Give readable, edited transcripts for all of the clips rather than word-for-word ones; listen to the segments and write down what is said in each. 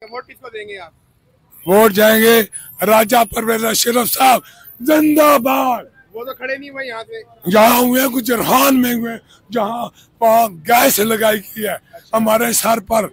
तो वोट किसको देंगे आप? वोट जाएंगे राजा परवेज अशरफ साहब जिंदाबाद। वो तो खड़े नहीं हुए यहाँ से। यहाँ हुए गुजरान में हुए, जहाँ गैस लगाई गई है हमारे सर पर।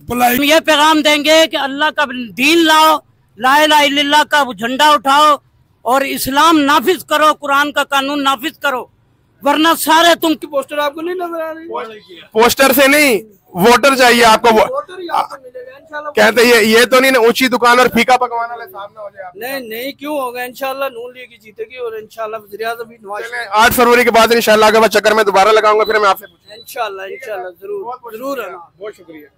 हम ये पैगाम देंगे कि अल्लाह का दीन लाओ, ला इलाहा इल्लल्लाह का झंडा उठाओ और इस्लाम नाफिज करो, कुरान का कानून नाफिज करो, वरना सारे तुम की पोस्टर आपको नहीं नजर आ रही। पोस्टर से नहीं, वोटर चाहिए आपको। कहते ये तो नहीं ऊंची दुकान और फीका पकवान वाले सामने हो जाए। नहीं क्यों होगा, इंशाल्लाह नून लीग जीतेगी और इंशाल्लाह वज़ीर आज़म भी 8 फरवरी के बाद इंशाल्लाह के बाद चक्कर में दोबारा लगाऊंगा, फिर मैं आपसे पूछूंगा। इंशाल्लाह जरूर है। बहुत शुक्रिया।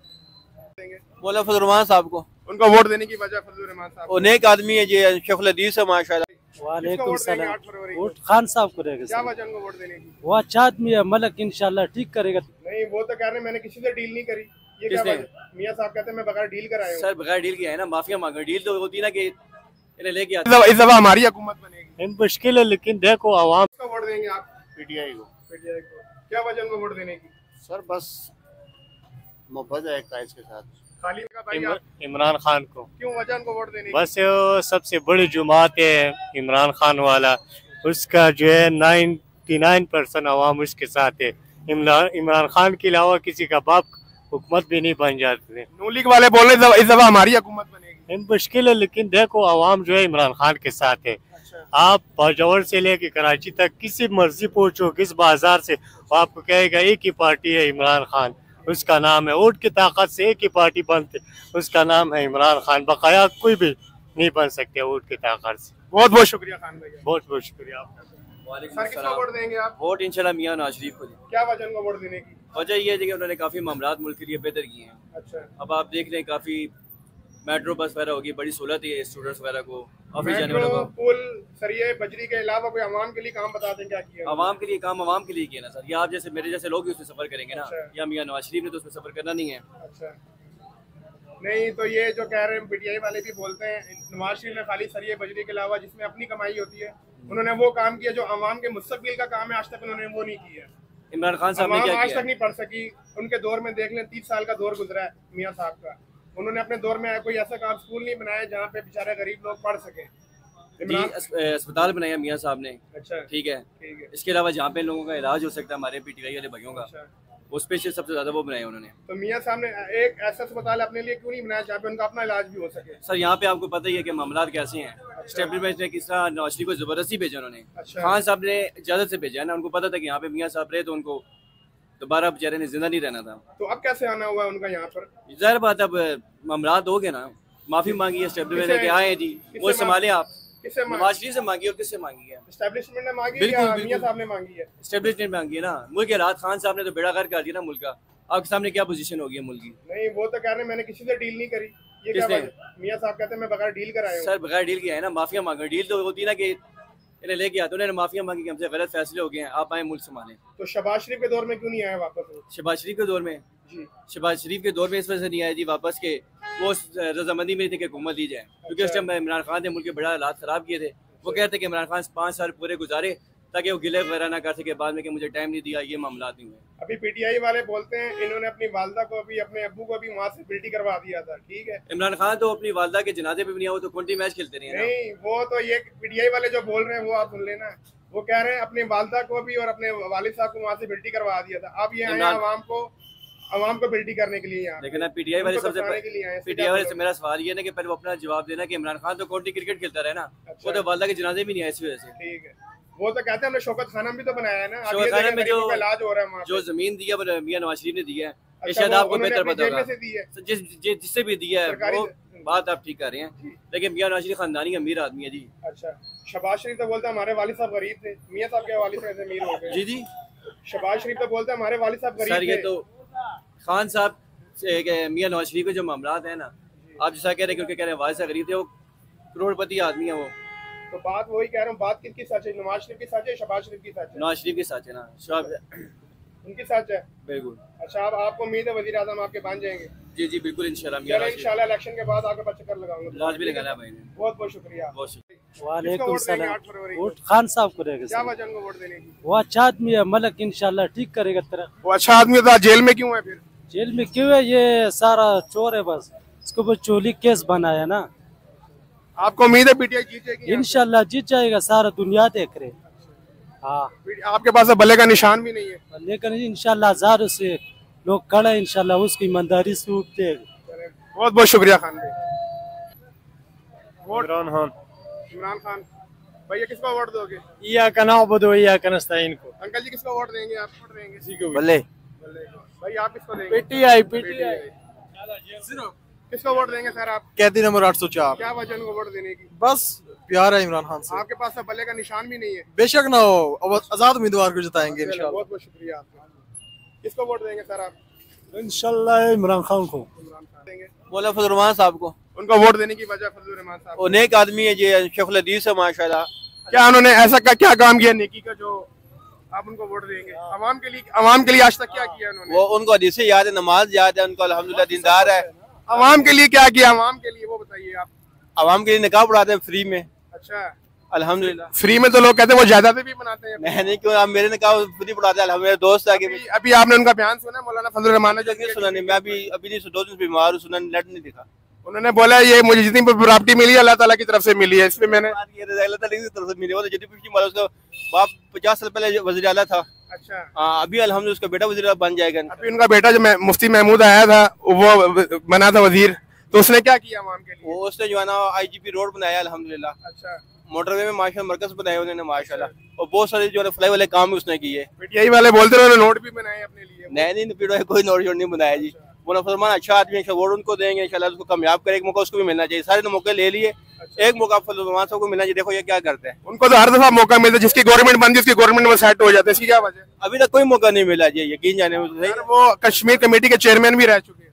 मौला फजल रहमान साहब को, उनको वोट देने की वजह फजल रहमान साहब, वो नेक आदमी है, ये शेखुल हदीस है माशाल्लाह। वालेकुम सलाम। वोट खान साहब को रहेगा। क्या वजह उनको वोट देने की? वो अच्छा आदमी है, मलक इंशाल्लाह ठीक करेगा। नहीं वो तो कह रहे हैं मैंने किसी से डील नहीं करी। ये क्या वजह? मियां साहब कहते हैं मैं बगैर डील कर आया हूं। सर बगैर डील किया है ना, माफिया मांग डील तो होती ना कि इन्हें लेके इस दफा हमारी हुकूमत बनेगी। मुश्किल है लेकिन देखो आवाम को वोट देंगे आप? पीटीआई को। पीटीआई को। क्या वजह उनको वोट देने की? सर बस मोहब्बत है कायज के साथ। खाली का भाई आप? इमरान खान को। क्यों वजह उनको वोट देने की? बस सबसे बड़ी जुमात है इमरान खान वाला, उसका जो है 99% अवाम उसके साथ है। इमरान खान के अलावा किसी का बाप हुकूमत भी नहीं बन जाते। नून लीग वाले बोल रहे इस दफा हमारी हुकूमत बनेगी। मुश्किल है लेकिन देखो अवाम जो है इमरान खान के साथ है। आप बाजौर से लेके कराची तक किसी मर्जी पूछो, किस बाजार से, वो आपको कहेगा एक ही पार्टी है इमरान खान, उसका नाम है। वोट की ताकत से एक ही पार्टी बनते, उसका नाम है इमरान खान। बकाया कोई भी नहीं बन सकते वोट की ताकत से। बहुत बहुत शुक्रिया खान भाई, बहुत बहुत शुक्रिया आपका। सर किसको वोट देंगे आप? वोट इंशाल्लाह मियां नवाज शरीफ को। क्या वजह उनको वोट देने की? वजह ये है कि उन्होंने काफी मामलात मुल्क के लिए बेहतर किए हैं। अच्छा। अब आप देख लें काफी मेट्रो बस वगैरह होगी, बड़ी सहूलत है स्टूडेंट्स वगैरह को, ऑफिस जाने वालों को। पुल सरिये बजरी के अलावा कोई आवाम के लिए काम बता दें क्या किया? आवाम के लिए काम आवाम के लिए किया ना सर। ये आप जैसे मेरे जैसे लोग भी उसमें सफर करेंगे ना। अच्छा। या मियां नवाज शरीफ ने तो उसमें सफर करना नहीं है। अच्छा। नहीं तो ये जो कह रहे हैं पीटीआई वाले भी बोलते हैं नवाज शरीफ ने खाली सरिये बजरी के अलावा जिसमें अपनी कमाई होती है उन्होंने वो काम किया जो आवाम के मुस्तकबिल का काम है, आज तक उन्होंने वो नहीं किया। इमरान खान साहब ने क्या आज किया? तक नहीं पढ़ सकी। उनके दौर में देख लें 30 साल का दौर गुजरा है मियां साहब का। उन्होंने अपने दौर में कोई ऐसा काम स्कूल नहीं बनाया जहाँ पे बेचारे गरीब लोग पढ़ सके। अस्पताल बनाया मियां साहब ने। अच्छा ठीक है। इसके अलावा जहाँ पे लोगों का इलाज हो सकता है हमारे पीटीआई वाले भाइयों का, अच्छा। उस पे सबसे ज्यादा वो बनाया उन्होंने। तो मियां साहब ने एक ऐसा अस्पताल अपने लिए क्यों नहीं बनाया जहाँ पे उनका अपना इलाज भी हो सके? सर यहाँ पे आपको पता ही है कि मामला कैसे हैं। एस्टेब्लिशमेंट ने किस तरह नवाज शरीफ को जबरदस्ती भेजा उन्होंने। अच्छा। खान साहब ने इजाजत से भेजा है ना, उनको पता था कि यहाँ पे मियां साहब रहे तो उनको दोबारा बेचारे ने जिंदा नहीं रहना था। तो अब कैसे आना हुआ उनका यहाँ पर? जाहिर बात अब मामला हो गए ना, माफी मांगी है एस्टेब्लिशमेंट ने कि आए जी वो संभाले आप। किससे नवाज शरीफ से मांगी और किससे मांगी है? एस्टेब्लिशमेंट ने मांगी बिल्कुल, या बिल्कुल। मियां साहब ने मांगी है? एस्टेब्लिशमेंट मांगी है ना। मुल्क के राहत खान साहब ने तो बेड़ा गर्क कर दिया ना मुल्क का। आपके सामने क्या पोजीशन होगी मुल्क की? नहीं वो तो कह रहे हैं मैंने किसी से डील नहीं करी। ये क्या किसने? वजह? मियां साहब कहते हैं मैं बगैर डील कर आया हूं। सर बगैर डील किया है ना, माफिया मांगा। डील तो होती ना कि इन्हें लेके आते, उन्होंने माफिया मांगी कि हमसे गलत फैसले हो गए हैं, आप आए मुल्क संभालें। तो शहबाज शरीफ के दौर में क्यों नहीं आया वापस? शहबाज शरीफ के दौर में जी शहबाज शरीफ के दौर में इस वजह से नहीं आया जी वापस के वो रजामंदी में थे कि हुकूमत दी जाए, क्योंकि उस टाइम इमरान खान ने मुल्क के बड़ा हालात खराब किए थे। वो कहते कि इमरान खान 5 साल पूरे गुजारे ताकि वो गिले वगैरह ना कर सके बाद में कि मुझे टाइम नहीं दिया, ये मामला नहीं हुए। अभी पीटीआई वाले बोलते हैं इन्होंने अपनी वालदा को भी अपने अब्बू को भी वहाँ से बिल्टी करवा दिया था। ठीक है, इमरान खान तो अपनी वालदा के जनाजे पे भी नहीं आया, वो तो 20 मैच खेलते रहे हैं। नहीं वो तो ये पीटीआई वाले जो बोल रहे हैं वो आप सुन लेना। वो कह रहे हैं अपने वालदा को भी और अपने वालिद साहब को वहाँ से बिल्टी करवा दिया था। अब ये आए आवाम को बिल्टी करने के लिए यहाँ। लेकिन ना पीटीआई वाले सबसे पीटीआई वाले से मेरा सवाल ये है कि पहले वो अपना जवाब देना कि इमरान खान तो काउंटी क्रिकेट खेलता रहे ना। वो तो वालदा के जनाजे भी नहीं आए इस वजह से। ठीक है, वो तो कहते हैं हमने शौकत खाना भी तो बनाया है ना। शौकत खाना में जो इलाज हो रहा है, जो जमीन दी है मियां नवाज शरीफ ने दी है, अच्छा, शायद आपको बेहतर पता होगा जिससे भी दिया है वो बात आप ठीक कर रहे हैं। लेकिन मियां नवाज शरीफ खानदानी अमीर आदमी है जी। अच्छा, शहबाज शरीफ तो बोलता है हमारे वालिद साहब गरीब थे, मियां साहब के वालिद साहब अमीर हो गए। जी जी, शहबाज शरीफ तो बोलता है हमारे वालिद साहब गरीब थे। सर ये तो खान साहब मियां नवाज शरीफ के जो मामला है ना, आप जैसा कह रहे हैं क्योंकि कह रहे हैं वालिद साहब गरीब थे, वो करोड़पति आदमी है वो। तो बात वही कह रहा हूँ, बात किसकी सच है? नवाज शरीफ की सच है, शहबाज शरीफ की सच है? नवाज शरीफ की सच है ना, उनकी सच है बिल्कुल। अच्छा, अब आपको उम्मीद है वजीर आजम आपके बन जाएंगे? जी जी बिल्कुल इंशाल्लाह। इंशाल्लाह इलेक्शन के बाद आपके चक्कर लगाऊंगा। लाज भी लगाना भाई ने। बहुत बहुत शुक्रिया। बहुत शुक्रिया। वालेकुम सलाम। वोट खान साहब को रहेगा। क्या वजह उनको वोट देने की? वो अच्छा आदमी है, मलक इंशाल्लाह ठीक करेगा तरह। वो अच्छा आदमी था, जेल में क्यों है फिर? जेल में क्यों है? ये सारा चोर है बस, इसको ऊपर चोली केस बनाया ना। आपको उम्मीद है पीटीआई जीतेगी? इंशाल्लाह जीत जाएगा, सारा दुनिया देख रहे। हाँ, आपके पास अब भले का निशान भी नहीं है। लेकिन इंशाल्लाह हजारों से लोग खड़े हैं, इंशाल्लाह उसकी ईमानदारी से उठते। बहुत बहुत शुक्रिया खान भाई। इमरान खान। इमरान खान भैया, किसको वोट दोगे? या कनाबुदु या कनस्ताइन को। अंकल जी किसको वोट देंगे? आप वोट देंगे? बल्ले भाई आप किसको देंगे? पीटीआई। किसको वोट देंगे सर आप? कैदी नंबर 804। क्या वजह उनको वोट देने की? बस प्यार है इमरान खान से। आपके पास तो भले का निशान भी नहीं है। बेशक ना हो, आजाद उम्मीदवार को जिताएंगे इंशाल्लाह। बहुत बहुत शुक्रिया आपका। किसको वोट देंगे सर आप? इंशाल्लाह इमरान खान को। इमरान खान देंगे। मौला फजल रहमान साहब को। उनको वोट देने की वजह फजल रहमान साहब? वो नेक आदमी है, ये शेखुल हदीस है माशाल्लाह। क्या उन्होंने ऐसा क्या काम किया नेकी का जो आप उनको वोट देंगे? अवाम के लिए आज तक क्या किया उन्होंने? वो उनको हदीस याद है, नमाज याद है उनको, अल्हम्दुलिल्लाह दीनदार है। अवाम के लिए क्या किया? अवाम के लिए वो बताइए आप। आवाम के लिए निकाह पढ़ाते हैं फ्री में। अच्छा, अल्हम्दुलिल्लाह। फ्री में तो लोग कहते हैं वो जायदादें भी बनाते हैं। नहीं क्यों, आप मेरे निकाह फ्री पढ़ाते हैं। मेरे दोस्त आगे अभी आपने उनका बयान सुना मौलाना फजल रहमान ने? नहीं सुना नहीं, मैं अभी नहीं, 2 दिन बीमार हूँ, सुना नेट नहीं दिखा। उन्होंने बोला ये मुझे जितनी प्रॉपर्टी मिली है अल्लाह ताला की तरफ से मिली है, इसमें मैंने अल्लाह ताला की तरफ से मिली। वो तो JDPC वाला, उसका बाप 50 साल पहले वज़ीर आला था। अच्छा, अभी अल्हम्दुलिल्लाह उसका बेटा वज़ीर आला बन जाएगा। अभी उनका बेटा जो मुफ्ती महमूद आया था वो बना था वजीर, तो उसने क्या किया अवाम के लिए? वो उसने जो है ना IGP रोड बनाया अल्हम्दुलिल्लाह। अच्छा, मोटरवे में माशाल्लाह मरकज बनाए उन्होंने माशाल्लाह, और बहुत सारे जो है फ्लाई वाले काम भी उसने किए। पीटीआई वाले बोलते रहे नोट भी बनाए अपने लिए। नहीं पीड़ो कोई नोट नहीं बनाया जी। वो फरमान अच्छा आदमी है, वोट उनको देंगे इंशाल्लाह, उसको कामयाब करें। एक मौका उसको भी मिलना चाहिए, सारे ने मौके ले लिए, एक मौका फरमान साहब को मिलना चाहिए। देखो ये क्या करते हैं, उनको तो हर दफा मौका मिलता है, जिसकी गवर्नमेंट बनती है उसकी गवर्नमेंट में सेट हो जाते हैं। इसकी क्या वजह? अभी तक कोई मौका नहीं मिला जी, यकीन जाने में। वो कश्मीर कमेटी के चेयरमैन भी रह चुके हैं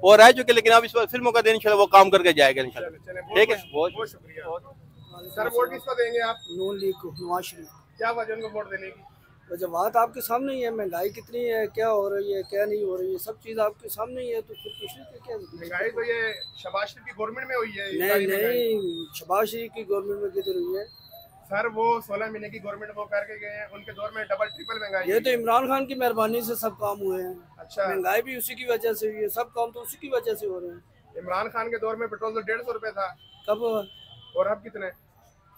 और रह चुके, लेकिन अब इस बार फिर मौका दें इंशाल्लाह, वो काम करके जाएगा इंशाल्लाह। ठीक है, बहुत शुक्रिया सर। वोट किसको देंगे आप? नून लीग को, नवाज शरीफ। क्या वजह उनको वोट देने की? वजह बात आपके सामने ही है, महंगाई कितनी है, क्या हो रही है, क्या नहीं हो रही है, सब चीज़ आपके सामने ही है, तो फिर पूछने की क्या? महंगाई तो ये शहबाज शरीफ की गवर्नमेंट में हुई है। नहीं, शहबाज शरीफ की गवर्नमेंट में किधर हुई है सर? वो 16 महीने की गवर्नमेंट वो करके गए हैं, उनके दौर में डबल ट्रिपल महंगाई। ये तो इमरान खान की मेहरबानी से सब काम हुए हैं। अच्छा, महंगाई भी उसी की वजह से हुई है, सब काम तो उसी की वजह से हो रहे हैं। इमरान खान के दौर में पेट्रोल तो 150 रुपए था, कब? और अब कितने?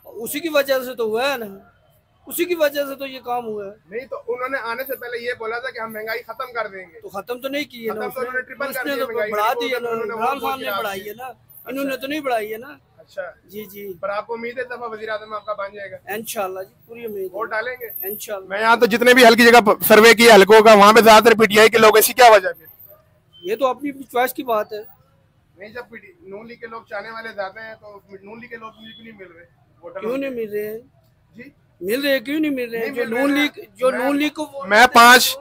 उसी की वजह से तो हुआ है ना, उसी की वजह से तो ये काम हुआ है। नहीं तो उन्होंने आने से पहले ये बोला था कि हम महंगाई खत्म कर देंगे, तो खत्म तो नहीं की है ना, उसने ट्रिपल कर उसने दिया तो महंगाई। बढ़ा दी है ना, इमरान खान ने बढ़ाई है ना, इन्होंने तो नहीं बढ़ाई है ना। अच्छा जी जी, पर आपको उम्मीद है दफा वज़ीर आज़म आपका बन जाएगा? इंशाल्लाह जी, पूरी उम्मीद। वोट डालेंगे इंशाल्लाह। मैं यहाँ तो जितने भी हल्की जगह सर्वे किए हल्कों का, वहाँ पे ज्यादातर पीटीआई के लोग। ऐसी क्या वजह फिर? ये तो अपनी अपनी चॉइस की बात है। नहीं, जब नून लीग के लोग चाहने वाले ज्यादा हैं तो नून लीग के लोग क्यों नहीं मिल रहे? क्यों नहीं मिल रहे हैं जी? मिल रहे क्यों नहीं मिल रहे हैं? जो नून लीग को मैं 5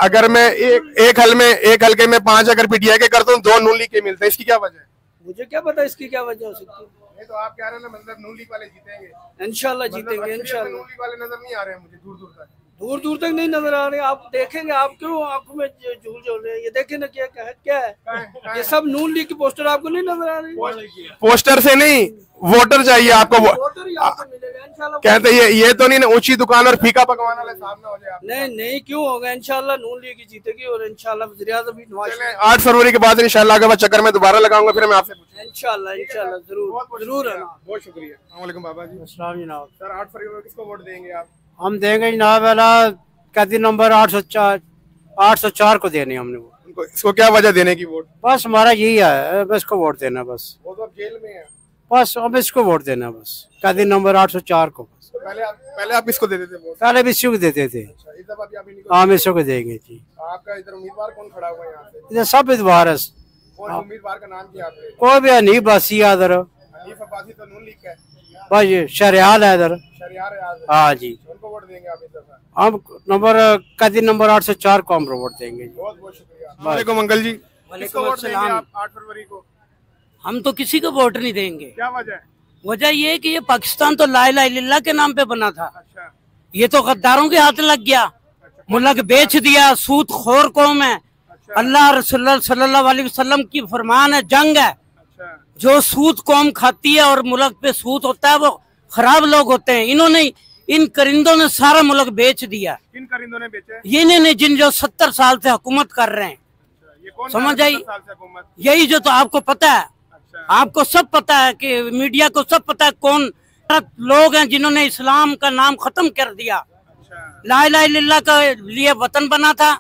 अगर मैं एक हल्के में 5 अगर पीटीआई के करता हूँ, 2 नून लीग के मिलते हैं। इसकी क्या वजह है? मुझे क्या पता इसकी क्या वजह हो सकती है। नहीं तो आप कह रहे हैं ना, मतलब नून लीग वाले जीतेंगे? इंशाल्लाह जीतेंगे इंशाल्लाह। नून लीग वाले नजर नहीं आ रहे हैं मुझे, दूर दूर तक नहीं नजर आ रहे। आप देखेंगे, आप क्यों आंखों में झूल झोल रहे हैं? ये देखें ना, क्या है ये सब नून लीग की पोस्टर आपको नहीं नजर आ रही? पोस्टर से नहीं, वोटर चाहिए आपको। वोटर ही आपको मिलेगा इंशाल्लाह। कहते ये तो नहीं ना ऊंची दुकान और फीका पकवान वाले सामने हो जाए? नहीं क्यों होगा? इंशाल्लाह नून लीग ही जीतेगी और इंशाल्लाह वज़ीर आज़म भी नवाज शरीफ। 8 फरवरी के बाद इंशाल्लाह अगर मैं चक्कर में दोबारा लगाऊंगा फिर मैं आपसे पूछूंगा। इंशाल्लाह जरूर है ना। बहुत शुक्रिया। अस्सलाम वालेकुम बाबा जी। सर 8 फरवरी को किसको वोट देंगे आप? हम देंगे जनाब वाला कैदी नंबर 804 को देने हमने वो। इसको क्या वजह देने की वोट? बस हमारा यही है, बस इसको वोट देना बस। वो तो अब जेल में है। बस अब इसको वोट देना बस, कैदी नंबर 804 को बस। तो पहले आप इसको देते थे वोट? पहले भी इसी को देते थे। इस दफा भी आप इन्हीं को? हम इसी को देंगे जी। आपका इधर उम्मीदवार कौन खड़ा हुआ है यहाँ से? इधर सब उम्मीदवार है। कौन उम्मीदवार का नाम क्या आपने? कोई भी हनीफ बासी है इधर, हनीफ अब्बासी तो नून लीग का है। बस शरियाल है इधर। शरियार है। हाँ जी, उनको वोट देंगे आप इस दफा? हम कैदी नंबर 804 को हम वोट देंगे। बहुत बहुत शुक्रिया। वालेकुम अंकल जी। किसको वोट देंगे आप 8 फरवरी को? हम तो किसी को वोट नहीं देंगे। क्या वजह है? वजह ये है कि ये पाकिस्तान तो ला इलाहा इल्लल्लाह के नाम पे बना था। अच्छा, ये तो गद्दारों के हाथ लग गया, मुल्क बेच दिया, सूद खोर कौम है। अल्लाह रसूल सल्लल्लाहु अलैहि वसल्लम की फरमान है, जंग है। जो सूद कौम खाती है और मुल्क पे सूद होता है वो खराब लोग होते हैं। इन्होंने, इन करिंदों ने सारा मुल्क बेच दिया। किन करिंदों ने बेचा? ये नहीं जिन जो 70 साल से हुकूमत कर रहे हैं। कौन समझ आई? 70 साल से हुकूमत? यही जो तो आपको पता है, आपको सब पता है कि मीडिया को सब पता है कौन लोग हैं जिन्होंने इस्लाम का नाम खत्म कर दिया। ला इलाहा इल्लल्लाह का लिए वतन बना था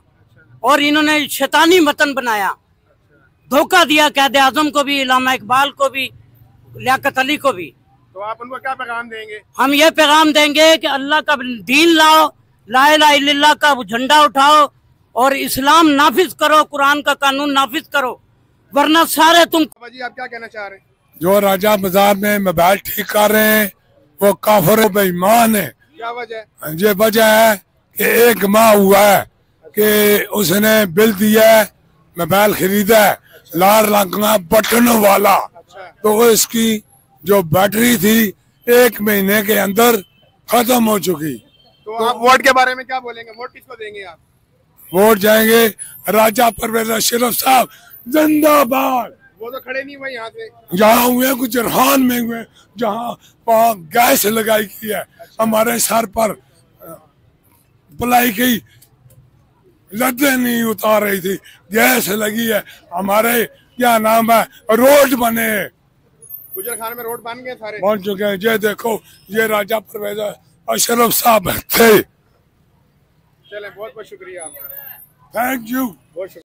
और इन्होंने शैतानी वतन बनाया, धोखा दिया कायदे आजम को भी, इलामा इकबाल को भी, लियाकत अली को भी। तो आप उनको क्या पैगाम देंगे? हम ये पैगाम देंगे कि अल्लाह का दीन लाओ, ला इलाहा इल्लल्लाह का झंडा उठाओ और इस्लाम नाफिज करो, कुरान का कानून नाफिज करो, वरना सारे तुम। जी आप क्या कहना चाह रहे हैं? जो राजा बाजार में मोबाइल ठीक कर रहे हैं वो काफिर बेईमान है। क्या वजह है? ये वजह है कि एक माह हुआ है कि उसने बिल दिया है, मोबाइल खरीदा है, लाल रंग का बटन वाला, तो इसकी जो बैटरी थी 1 महीने के अंदर खत्म हो चुकी। तो आप वोट के बारे में क्या बोलेंगे? वोट किसको देंगे आप? वोट जाएंगे राजा परवेज अशरफ साहब जिंदाबाद। वो तो खड़े नहीं हुए यहाँ से। यहाँ हुए गुजरान में हुए, जहाँ वहाँ गैस लगाई गई है, हमारे सर पर पलाई की लद्दे नहीं उतार रही थी, गैस लगी है, हमारे क्या नाम है रोड बने, गुजरखान में रोड बन गए सारे, बन चुके हैं। ये देखो ये राजा परवेज अशरफ साहब थे। चले बहुत बहुत शुक्रिया आपका, थैंक यू। बहुत शुक्रिया।